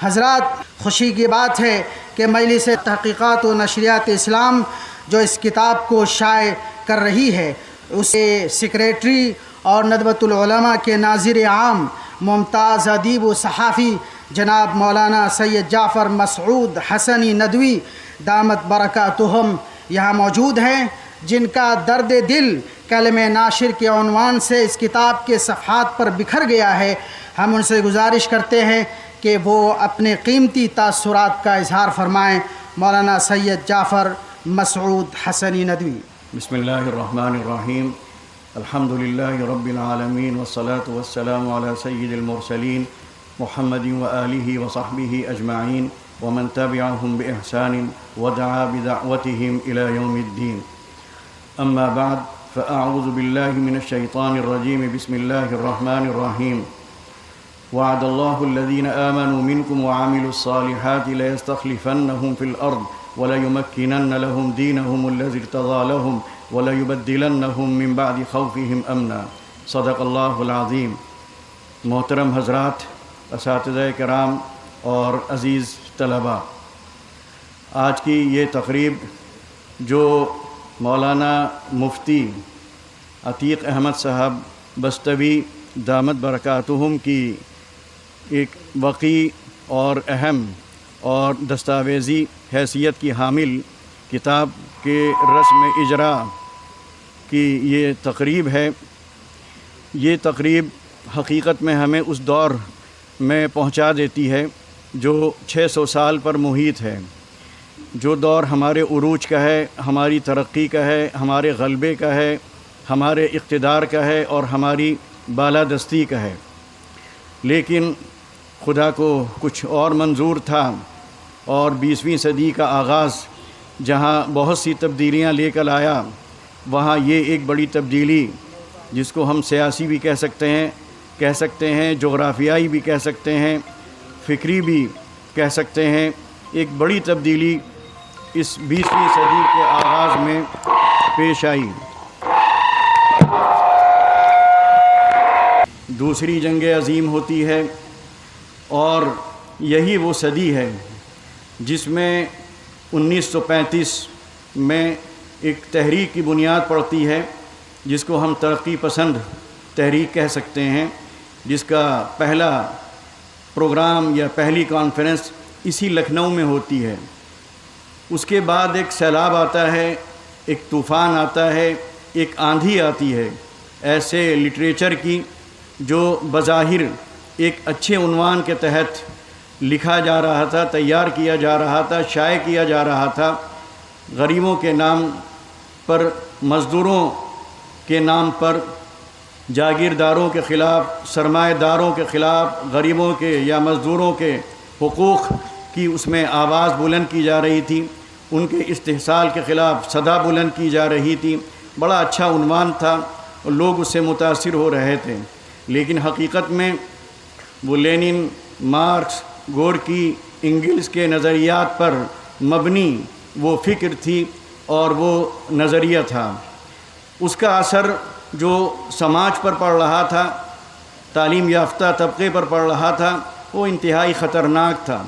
حضرات، خوشی کی بات ہے کہ مجلس تحقیقات و نشریات اسلام جو اس کتاب کو شائع کر رہی ہے، اس کے سیکریٹری اور ندوۃ العلماء کے ناظر عام ممتاز ادیب و صحافی جناب مولانا سید جعفر مسعود حسنی ندوی دامت برکاتہم یہاں موجود ہیں، جن کا درد دل کلمہ ناشر کے عنوان سے اس کتاب کے صفحات پر بکھر گیا ہے۔ ہم ان سے گزارش کرتے ہیں کہ وہ اپنے قیمتی تاثرات کا اظہار فرمائیں۔ مولانا سید جعفر مسعود حسنی ندوی۔ بسم اللہ الرحمن الرحیم، الحمد للہ رب العالمین والصلاة والسلام علی سید المرسلین محمد وآلہ وصحبہ اجمعین ومن تبعهم بإحسان ودعا بدعوتهم إلى يوم الدين. أما بعد فأعوذ بالله من الشيطان الرجيم. بسم الله الرحمن الرحيم. وعد الله الذين آمنوا منكم وعملوا الصالحات ليستخلفنهم في الأرض وليمكنن لهم دينهم الذي ارتضى لهم وليبدلنهم من بعد خوفهم أمنا. صدق الله العظيم. محترم حضرات، اساتذہ کرام اور عزیز طلباء، آج کی یہ تقریب جو مولانا مفتی عتیق احمد صاحب بستوی دامت برکاتہم کی ایک وقی اور اہم اور دستاویزی حیثیت کی حامل کتاب کے رسم اجرا کی یہ تقریب ہے، یہ تقریب حقیقت میں ہمیں اس دور میں پہنچا دیتی ہے جو 600 سال پر محیط ہے، جو دور ہمارے عروج کا ہے، ہماری ترقی کا ہے، ہمارے غلبے کا ہے، ہمارے اقتدار کا ہے اور ہماری بالادستی کا ہے۔ لیکن خدا کو کچھ اور منظور تھا، اور 20ویں صدی کا آغاز جہاں بہت سی تبدیلیاں لے کر آیا، وہاں یہ ایک بڑی تبدیلی جس کو ہم سیاسی بھی کہہ سکتے ہیں، جغرافیائی بھی کہہ سکتے ہیں، فکری بھی کہہ سکتے ہیں، ایک بڑی تبدیلی اس 20ویں صدی کے آغاز میں پیش آئی۔ دوسری جنگ عظیم ہوتی ہے، اور یہی وہ صدی ہے جس میں 1935 میں ایک تحریک کی بنیاد پڑتی ہے، جس کو ہم ترقی پسند تحریک کہہ سکتے ہیں، جس کا پہلا پروگرام یا پہلی کانفرنس اسی لکھنؤ میں ہوتی ہے۔ اس کے بعد ایک سیلاب آتا ہے، ایک طوفان آتا ہے، ایک آندھی آتی ہے ایسے لٹریچر کی جو بظاہر ایک اچھے عنوان کے تحت لکھا جا رہا تھا، تیار کیا جا رہا تھا، شائع کیا جا رہا تھا، غریبوں کے نام پر، مزدوروں کے نام پر، جاگیرداروں کے خلاف، سرمایہ داروں کے خلاف، غریبوں کے یا مزدوروں کے حقوق کی اس میں آواز بلند کی جا رہی تھی، ان کے استحصال کے خلاف صدا بلند کی جا رہی تھی۔ بڑا اچھا عنوان تھا اور لوگ اس سے متاثر ہو رہے تھے، لیکن حقیقت میں وہ لینن، مارکس، گورکی، انگلس کے نظریات پر مبنی وہ فکر تھی اور وہ نظریہ تھا۔ اس کا اثر جو سماج پر پڑ رہا تھا، تعلیم یافتہ طبقے پر پڑ رہا تھا، وہ انتہائی خطرناک تھا۔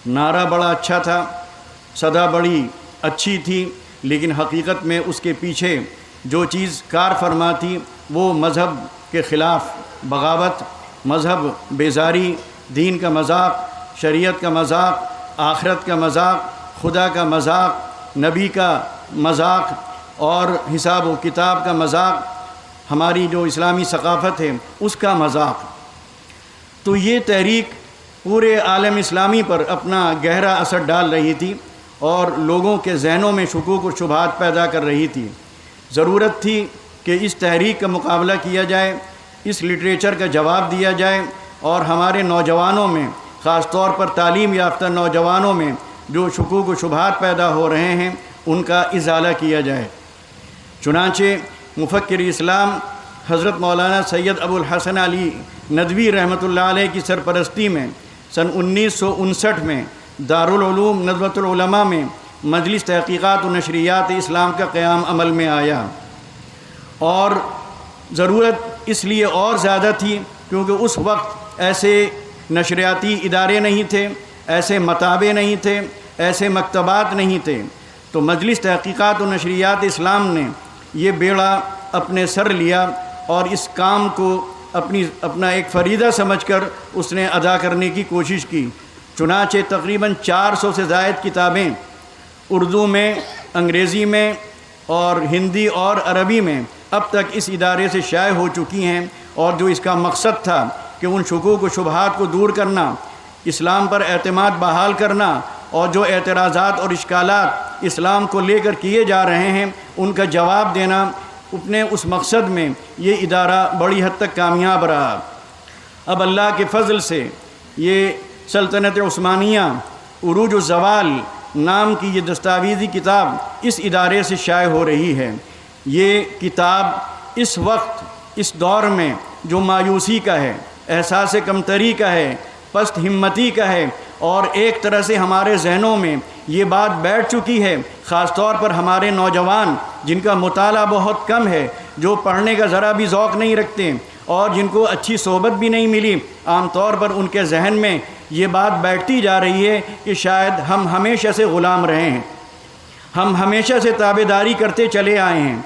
نعرہ بڑا اچھا تھا، صدا بڑی اچھی تھی، لیکن حقیقت میں اس کے پیچھے جو چیز کار فرما تھی وہ مذہب کے خلاف بغاوت، مذہب بیزاری، دین کا مذاق، شریعت کا مذاق، آخرت کا مذاق، خدا کا مذاق، نبی کا مذاق اور حساب و کتاب کا مذاق، ہماری جو اسلامی ثقافت ہے اس کا مذاق۔ تو یہ تحریک پورے عالم اسلامی پر اپنا گہرا اثر ڈال رہی تھی اور لوگوں کے ذہنوں میں شکوک و شبہات پیدا کر رہی تھی۔ ضرورت تھی کہ اس تحریک کا مقابلہ کیا جائے، اس لٹریچر کا جواب دیا جائے، اور ہمارے نوجوانوں میں، خاص طور پر تعلیم یافتہ نوجوانوں میں جو شکوک و شبہات پیدا ہو رہے ہیں ان کا ازالہ کیا جائے۔ چنانچہ مفکر اسلام حضرت مولانا سید ابو الحسن علی ندوی رحمۃ اللہ علیہ کی سرپرستی میں سن 1959 میں دارالعلوم ندوۃ العلماء میں مجلس تحقیقات و نشریات اسلام کا قیام عمل میں آیا، اور ضرورت اس لیے اور زیادہ تھی کیونکہ اس وقت ایسے نشریاتی ادارے نہیں تھے، ایسے مطابع نہیں تھے، ایسے مکتبات نہیں تھے، تو مجلس تحقیقات و نشریات اسلام نے یہ بیڑا اپنے سر لیا اور اس کام کو اپنا ایک فریضہ سمجھ کر اس نے ادا کرنے کی کوشش کی۔ چنانچہ تقریباً 400 سے زائد کتابیں اردو میں، انگریزی میں اور ہندی اور عربی میں اب تک اس ادارے سے شائع ہو چکی ہیں، اور جو اس کا مقصد تھا کہ ان شکوک و شبہات کو دور کرنا، اسلام پر اعتماد بحال کرنا، اور جو اعتراضات اور اشکالات اسلام کو لے کر کیے جا رہے ہیں ان کا جواب دینا، اپنے اس مقصد میں یہ ادارہ بڑی حد تک کامیاب رہا۔ اب اللہ کے فضل سے یہ سلطنت عثمانیہ عروج الزوال نام کی یہ دستاویزی کتاب اس ادارے سے شائع ہو رہی ہے۔ یہ کتاب اس وقت، اس دور میں جو مایوسی کا ہے، احساس کمتری کا ہے، پست ہمتی کا ہے، اور ایک طرح سے ہمارے ذہنوں میں یہ بات بیٹھ چکی ہے، خاص طور پر ہمارے نوجوان جن کا مطالعہ بہت کم ہے، جو پڑھنے کا ذرا بھی ذوق نہیں رکھتے اور جن کو اچھی صحبت بھی نہیں ملی، عام طور پر ان کے ذہن میں یہ بات بیٹھتی جا رہی ہے کہ شاید ہم ہمیشہ سے غلام رہے ہیں، ہم ہمیشہ سے تابعداری کرتے چلے آئے ہیں،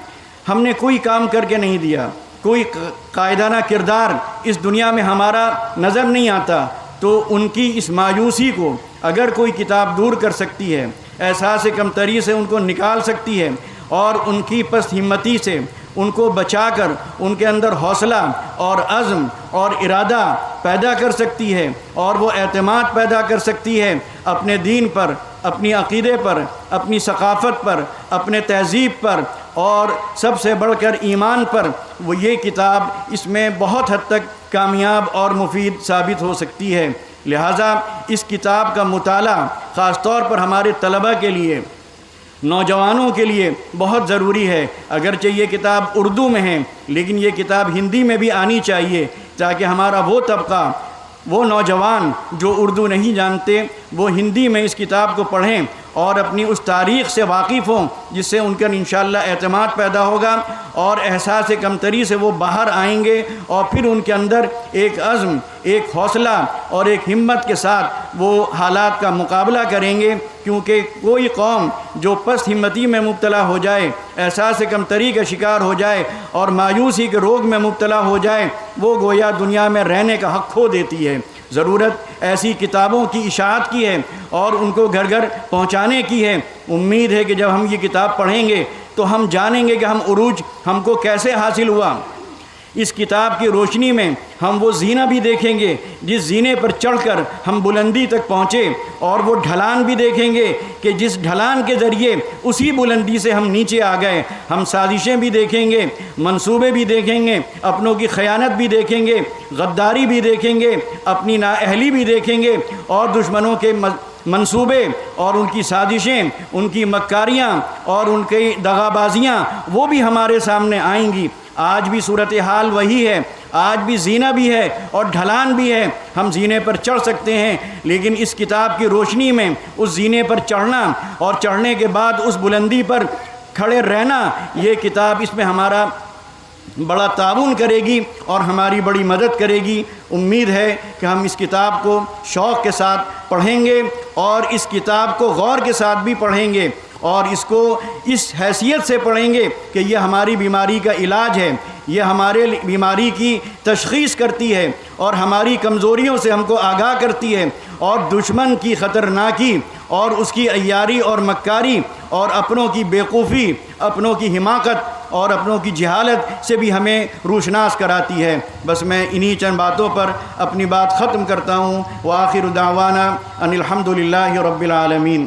ہم نے کوئی کام کر کے نہیں دیا، کوئی قائدانہ کردار اس دنیا میں ہمارا نظر نہیں آتا۔ تو ان کی اس مایوسی کو اگر کوئی کتاب دور کر سکتی ہے، احساس کمتری سے ان کو نکال سکتی ہے، اور ان کی پست ہمتی سے ان کو بچا کر ان کے اندر حوصلہ اور عزم اور ارادہ پیدا کر سکتی ہے، اور وہ اعتماد پیدا کر سکتی ہے اپنے دین پر، اپنی عقیدے پر، اپنی ثقافت پر، اپنے تہذیب پر، اور سب سے بڑھ کر ایمان پر، وہ یہ کتاب اس میں بہت حد تک کامیاب اور مفید ثابت ہو سکتی ہے۔ لہٰذا اس کتاب کا مطالعہ خاص طور پر ہمارے طلباء کے لیے، نوجوانوں کے لیے بہت ضروری ہے۔ اگرچہ یہ کتاب اردو میں ہے لیکن یہ کتاب ہندی میں بھی آنی چاہیے، تاکہ ہمارا وہ طبقہ، وہ نوجوان جو اردو نہیں جانتے، وہ ہندی میں اس کتاب کو پڑھیں اور اپنی اس تاریخ سے واقف ہوں، جس سے ان کا انشاءاللہ اعتماد پیدا ہوگا، اور احساس کمتری سے وہ باہر آئیں گے، اور پھر ان کے اندر ایک عزم، ایک حوصلہ اور ایک ہمت کے ساتھ وہ حالات کا مقابلہ کریں گے، کیونکہ کوئی قوم جو پست ہمتی میں مبتلا ہو جائے، احساس کمتری کا شکار ہو جائے اور مایوسی کے روگ میں مبتلا ہو جائے، وہ گویا دنیا میں رہنے کا حق کھو دیتی ہے۔ ضرورت ایسی کتابوں کی اشاعت کی ہے اور ان کو گھر گھر پہنچانے کی ہے۔ امید ہے کہ جب ہم یہ کتاب پڑھیں گے تو ہم جانیں گے کہ ہم عروج ہم کو کیسے حاصل ہوا۔ اس کتاب کی روشنی میں ہم وہ زینہ بھی دیکھیں گے جس زینے پر چڑھ کر ہم بلندی تک پہنچے، اور وہ ڈھلان بھی دیکھیں گے کہ جس ڈھلان کے ذریعے اسی بلندی سے ہم نیچے آ گئے۔ ہم سازشیں بھی دیکھیں گے، منصوبے بھی دیکھیں گے، اپنوں کی خیانت بھی دیکھیں گے، غداری بھی دیکھیں گے، اپنی نااہلی بھی دیکھیں گے، اور دشمنوں کے منصوبے اور ان کی سازشیں، ان کی مکاریاں اور ان کی دغابازیاں وہ بھی ہمارے سامنے آئیں گی۔ آج بھی صورتحال وہی ہے، آج بھی زینہ بھی ہے اور ڈھلان بھی ہے، ہم زینے پر چڑھ سکتے ہیں، لیکن اس کتاب کی روشنی میں اس زینے پر چڑھنا اور چڑھنے کے بعد اس بلندی پر کھڑے رہنا، یہ کتاب اس میں ہمارا بڑا تعاون کرے گی اور ہماری بڑی مدد کرے گی۔ امید ہے کہ ہم اس کتاب کو شوق کے ساتھ پڑھیں گے اور اس کتاب کو غور کے ساتھ بھی پڑھیں گے، اور اس کو اس حیثیت سے پڑھیں گے کہ یہ ہماری بیماری کا علاج ہے، یہ ہمارے بیماری کی تشخیص کرتی ہے اور ہماری کمزوریوں سے ہم کو آگاہ کرتی ہے، اور دشمن کی خطرناکی اور اس کی عیاری اور مکاری اور اپنوں کی بیوقوفی، اپنوں کی حماقت اور اپنوں کی جہالت سے بھی ہمیں روشناس کراتی ہے۔ بس میں انہی چند باتوں پر اپنی بات ختم کرتا ہوں۔ وآخر دعوانا ان الحمد للہ رب العالمین۔